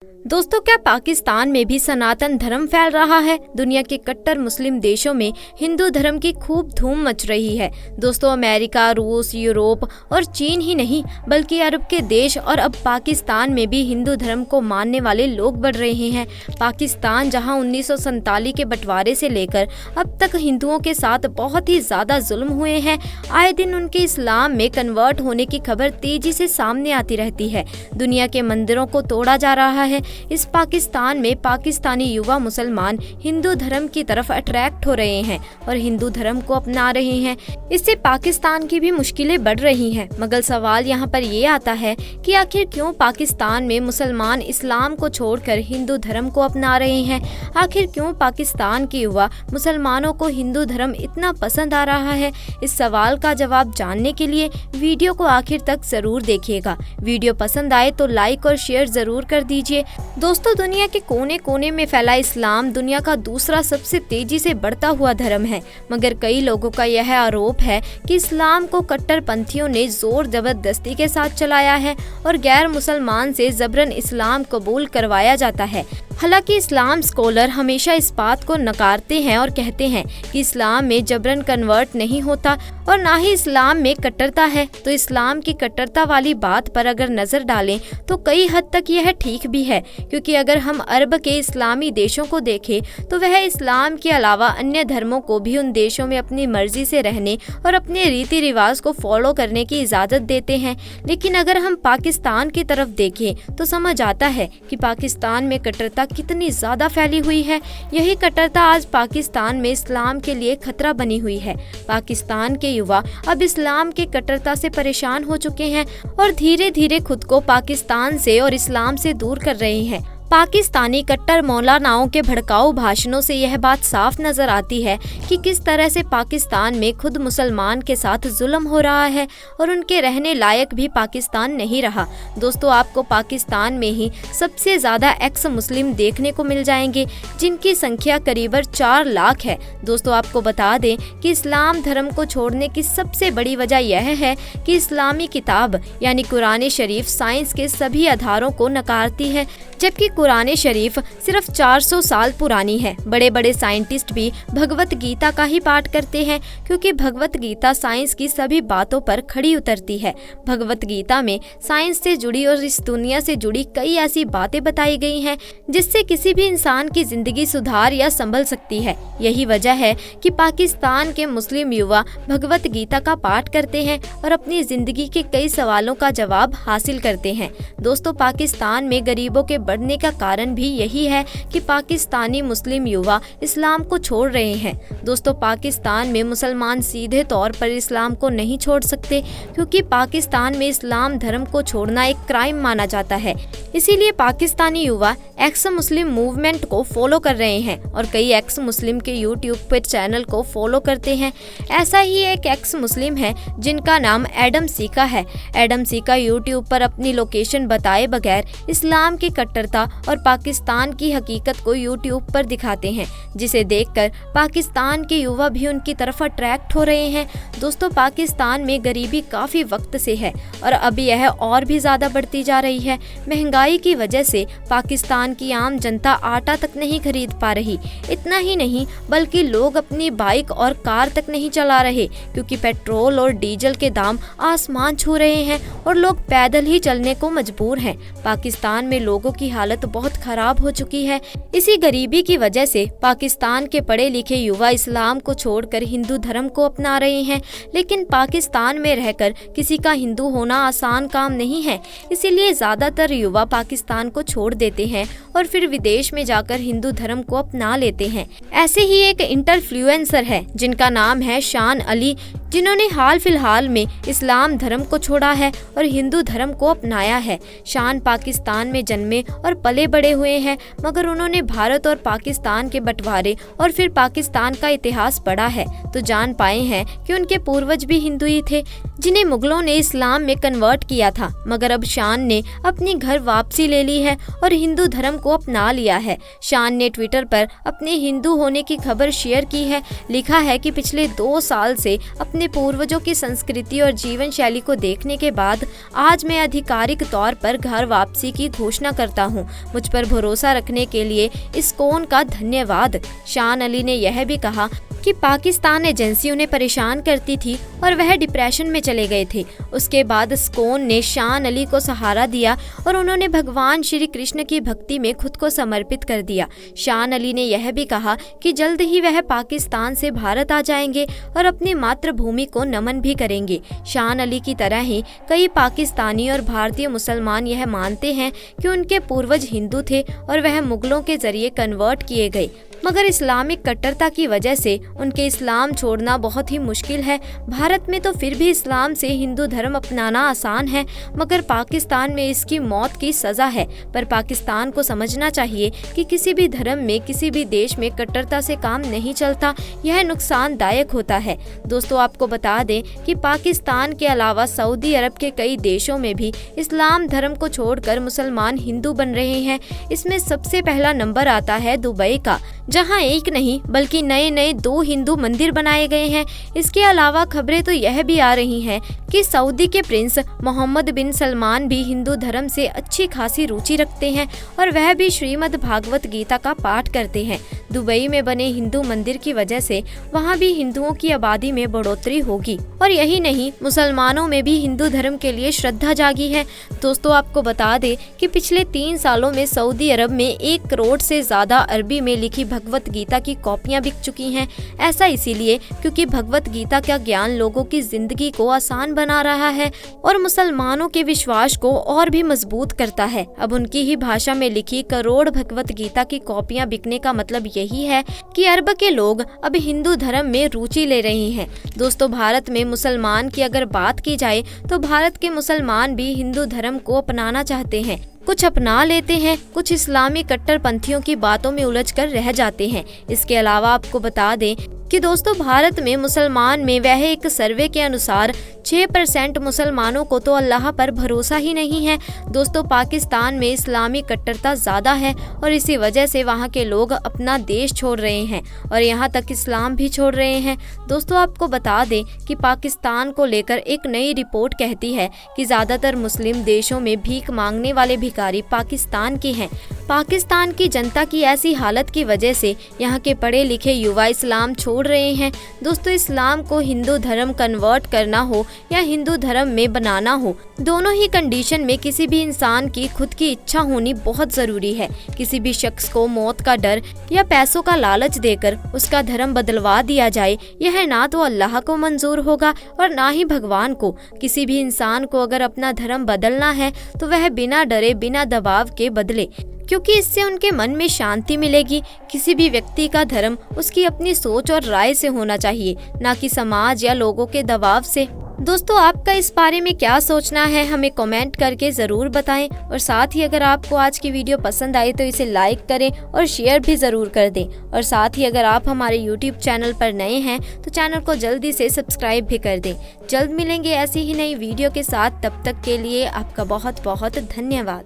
दोस्तों, क्या पाकिस्तान में भी सनातन धर्म फैल रहा है? दुनिया के कट्टर मुस्लिम देशों में हिंदू धर्म की खूब धूम मच रही है। दोस्तों, अमेरिका, रूस, यूरोप और चीन ही नहीं बल्कि अरब के देश और अब पाकिस्तान में भी हिंदू धर्म को मानने वाले लोग बढ़ रहे हैं। पाकिस्तान जहां 1947 के बंटवारे से लेकर अब तक हिंदुओं के साथ बहुत ही ज्यादा जुल्म हुए हैं, आए दिन उनके इस्लाम में कन्वर्ट होने की खबर तेजी से सामने आती रहती है। दुनिया के मंदिरों को तोड़ा जा रहा है। इस पाकिस्तान में पाकिस्तानी युवा मुसलमान हिंदू धर्म की तरफ अट्रैक्ट हो रहे हैं और हिंदू धर्म को अपना रहे हैं। इससे पाकिस्तान की भी मुश्किलें बढ़ रही हैं। मगर सवाल यहाँ पर ये आता है कि आखिर क्यों पाकिस्तान में मुसलमान इस्लाम को छोड़कर हिंदू धर्म को अपना रहे हैं? आखिर क्यों पाकिस्तान के युवा मुसलमानों को हिंदू धर्म इतना पसंद आ रहा है? इस सवाल का जवाब जानने के लिए वीडियो को आखिर तक जरूर देखिएगा। वीडियो पसंद आए तो लाइक और शेयर जरूर कर दीजिए। दोस्तों, दुनिया के कोने कोने में फैला इस्लाम दुनिया का दूसरा सबसे तेजी से बढ़ता हुआ धर्म है। मगर कई लोगों का यह आरोप है कि इस्लाम को कट्टरपंथियों ने जोर जबरदस्ती के साथ चलाया है और गैर मुसलमान से जबरन इस्लाम कबूल करवाया जाता है। हालांकि इस्लाम स्कॉलर हमेशा इस बात को नकारते हैं और कहते हैं कि इस्लाम में जबरन कन्वर्ट नहीं होता और ना ही इस्लाम में कट्टरता है। तो इस्लाम की कट्टरता वाली बात पर अगर नजर डालें तो कई हद तक यह ठीक भी है, क्योंकि अगर हम अरब के इस्लामी देशों को देखें तो वह इस्लाम के अलावा अन्य धर्मों को भी उन देशों में अपनी मर्जी से रहने और अपने रीति रिवाज को फॉलो करने की इजाजत देते हैं। लेकिन अगर हम पाकिस्तान की तरफ देखें तो समझ आता है कि पाकिस्तान में कट्टरता कितनी ज्यादा फैली हुई है। यही कट्टरता आज पाकिस्तान में इस्लाम के लिए खतरा बनी हुई है। पाकिस्तान के युवा अब इस्लाम के कट्टरता से परेशान हो चुके हैं और धीरे धीरे खुद को पाकिस्तान से और इस्लाम से दूर कर रहे हैं। पाकिस्तानी कट्टर मौलानाओं के भड़काऊ भाषणों से यह बात साफ नजर आती है कि किस तरह से पाकिस्तान में खुद मुसलमान के साथ जुल्म हो रहा है और उनके रहने लायक भी पाकिस्तान नहीं रहा। दोस्तों, आपको पाकिस्तान में ही सबसे ज्यादा एक्स मुस्लिम देखने को मिल जाएंगे, जिनकी संख्या करीबन 4 लाख है। दोस्तों, आपको बता दें कि इस्लाम धर्म को छोड़ने की सबसे बड़ी वजह यह है कि इस्लामी किताब यानी कुरान शरीफ साइंस के सभी आधारों को नकारती है, जबकि कुरान शरीफ सिर्फ 400 साल पुरानी है। बड़े बड़े साइंटिस्ट भी भगवत गीता का ही पाठ करते हैं, क्योंकि भगवत गीता साइंस की सभी बातों पर खड़ी उतरती है। भगवत गीता में साइंस से जुड़ी और इस दुनिया से जुड़ी कई ऐसी बातें बताई गई हैं जिससे किसी भी इंसान की जिंदगी सुधार या संभल सकती है। यही वजह है कि पाकिस्तान के मुस्लिम युवा भगवत गीता का पाठ करते हैं और अपनी जिंदगी के कई सवालों का जवाब हासिल करते हैं। दोस्तों, पाकिस्तान में गरीबों के बढ़ने का कारण भी यही है कि पाकिस्तानी मुस्लिम युवा इस्लाम को छोड़ रहे हैं। दोस्तों, पाकिस्तान में मुसलमान सीधे तौर पर इस्लाम को नहीं छोड़ सकते, क्योंकि पाकिस्तान में इस्लाम धर्म को छोड़ना एक क्राइम माना जाता है। इसीलिए पाकिस्तानी युवा एक्स मुस्लिम मूवमेंट को फॉलो कर रहे हैं और कई एक्स मुस्लिम के यूट्यूब पर चैनल को फॉलो करते हैं। ऐसा ही एक एक्स मुस्लिम है जिनका नाम एडम सीका है। एडम सीका यूट्यूब पर अपनी लोकेशन बताए बगैर इस्लाम की कट्टरता और पाकिस्तान की हकीकत को यूट्यूब पर दिखाते हैं, जिसे देखकर पाकिस्तान के युवा भी उनकी तरफ अट्रैक्ट हो रहे हैं। दोस्तों, पाकिस्तान में गरीबी काफी वक्त से है और अब यह और भी ज्यादा बढ़ती जा रही है। महंगाई की वजह से पाकिस्तान की आम जनता आटा तक नहीं खरीद पा रही। इतना ही नहीं बल्कि लोग अपनी बाइक और कार तक नहीं चला रहे, क्योंकि पेट्रोल और डीजल के दाम आसमान छू रहे हैं और लोग पैदल ही चलने को मजबूर हैं। पाकिस्तान में लोगों की हालत बहुत खराब हो चुकी है। इसी गरीबी की वजह से पाकिस्तान के पढ़े लिखे युवा इस्लाम को छोड़कर हिंदू धर्म को अपना रहे हैं। लेकिन पाकिस्तान में रहकर किसी का हिंदू होना आसान काम नहीं है, इसीलिए ज्यादातर युवा पाकिस्तान को छोड़ देते हैं और फिर विदेश में जाकर हिंदू धर्म को अपना लेते हैं। ऐसे ही एक इंटरफ्लुएंसर है जिनका नाम है शान अली, जिन्होंने हाल फिलहाल में इस्लाम धर्म को छोड़ा है और हिंदू धर्म को अपनाया है। शान पाकिस्तान में जन्मे और पले बड़े हुए हैं, मगर उन्होंने भारत और पाकिस्तान के बंटवारे और फिर पाकिस्तान का इतिहास पढ़ा है तो जान पाए हैं कि उनके पूर्वज भी हिंदू ही थे। जिन्हें मुगलों ने इस्लाम में कन्वर्ट किया था, मगर अब शान ने अपनी घर वापसी ले ली है और हिंदू धर्म को अपना लिया है। शान ने ट्विटर पर अपने हिंदू होने की खबर शेयर की है। लिखा है कि पिछले 2 साल से अपने पूर्वजों की संस्कृति और जीवन शैली को देखने के बाद आज मैं आधिकारिक तौर पर घर वापसी की घोषणा करता हूँ। मुझ पर भरोसा रखने के लिए इस्कॉन का धन्यवाद। शान अली ने यह भी कहा कि पाकिस्तान एजेंसी उन्हें परेशान करती थी और वह डिप्रेशन में चले गए थे। उसके बाद इस्कॉन ने शान अली को सहारा दिया और उन्होंने भगवान श्री कृष्ण की भक्ति में खुद को समर्पित कर दिया। शान अली ने यह भी कहा कि जल्द ही वह पाकिस्तान से भारत आ जाएंगे और अपनी मातृभूमि को नमन भी करेंगे। शान अली की तरह ही कई पाकिस्तानी और भारतीय मुसलमान यह मानते हैं कि उनके पूर्वज हिंदू थे और वह मुगलों के जरिए कन्वर्ट किए गए, मगर इस्लामिक कट्टरता की वजह से उनके इस्लाम छोड़ना बहुत ही मुश्किल है। भारत में तो फिर भी इस्लाम से हिंदू धर्म अपनाना आसान है, मगर पाकिस्तान में इसकी मौत की सज़ा है। पर पाकिस्तान को समझना चाहिए कि किसी भी धर्म में, किसी भी देश में कट्टरता से काम नहीं चलता, यह नुकसानदायक होता है। दोस्तों, आपको बता दें कि पाकिस्तान के अलावा सऊदी अरब के कई देशों में भी इस्लाम धर्म को छोड़कर मुसलमान हिंदू बन रहे हैं। इसमें सबसे पहला नंबर आता है दुबई का, जहां एक नहीं बल्कि नए 2 हिंदू मंदिर बनाए गए हैं। इसके अलावा खबरें तो यह भी आ रही हैं कि सऊदी के प्रिंस मोहम्मद बिन सलमान भी हिंदू धर्म से अच्छी खासी रुचि रखते हैं और वह भी श्रीमद् भागवत गीता का पाठ करते हैं। दुबई में बने हिंदू मंदिर की वजह से वहां भी हिंदुओं की आबादी में बढ़ोतरी होगी और यही नहीं, मुसलमानों में भी हिंदू धर्म के लिए श्रद्धा जागी है। दोस्तों, आपको बता दें कि पिछले 3 सालों में सऊदी अरब में 1 करोड़ से ज्यादा अरबी में लिखी भगवत गीता की कॉपियां बिक चुकी हैं। ऐसा इसीलिए क्योंकि भगवत गीता का ज्ञान लोगों की जिंदगी को आसान बना रहा है और मुसलमानों के विश्वास को और भी मजबूत करता है। अब उनकी ही भाषा में लिखी करोड़ भगवत गीता की कॉपियां बिकने का मतलब यही है कि अरब के लोग अब हिंदू धर्म में रुचि ले रहे हैं। दोस्तों, भारत में मुसलमान की अगर बात की जाए तो भारत के मुसलमान भी हिंदू धर्म को अपनाना चाहते हैं। कुछ अपना लेते हैं, कुछ इस्लामी कट्टरपंथियों की बातों में उलझकर रह जाते हैं। इसके अलावा आपको बता दें कि दोस्तों, भारत में मुसलमान में वह एक सर्वे के अनुसार 6% मुसलमानों को तो अल्लाह पर भरोसा ही नहीं है। दोस्तों, पाकिस्तान में इस्लामी कट्टरता ज़्यादा है और इसी वजह से वहाँ के लोग अपना देश छोड़ रहे हैं और यहाँ तक इस्लाम भी छोड़ रहे हैं। दोस्तों, आपको बता दें कि पाकिस्तान को लेकर एक नई रिपोर्ट कहती है कि ज़्यादातर मुस्लिम देशों में भीख मांगने वाले भिखारी पाकिस्तान के हैं। पाकिस्तान की जनता की ऐसी हालत की वजह से यहाँ के पढ़े लिखे युवा इस्लाम छोड़ रहे हैं। दोस्तों, इस्लाम को हिंदू धर्म कन्वर्ट करना हो या हिंदू धर्म में बनाना हो, दोनों ही कंडीशन में किसी भी इंसान की खुद की इच्छा होनी बहुत ज़रूरी है। किसी भी शख्स को मौत का डर या पैसों का लालच देकर उसका धर्म बदलवा दिया जाए, यह ना तो अल्लाह को मंजूर होगा और ना ही भगवान को। किसी भी इंसान को अगर अपना धर्म बदलना है तो वह बिना डरे, बिना दबाव के बदले, क्योंकि इससे उनके मन में शांति मिलेगी। किसी भी व्यक्ति का धर्म उसकी अपनी सोच और राय से होना चाहिए, ना कि समाज या लोगों के दबाव से। दोस्तों, आपका इस बारे में क्या सोचना है, हमें कमेंट करके ज़रूर बताएं और साथ ही अगर आपको आज की वीडियो पसंद आई तो इसे लाइक करें और शेयर भी ज़रूर कर दें। और साथ ही अगर आप हमारे YouTube चैनल पर नए हैं तो चैनल को जल्दी से सब्सक्राइब भी कर दें। जल्द मिलेंगे ऐसी ही नई वीडियो के साथ, तब तक के लिए आपका बहुत बहुत धन्यवाद।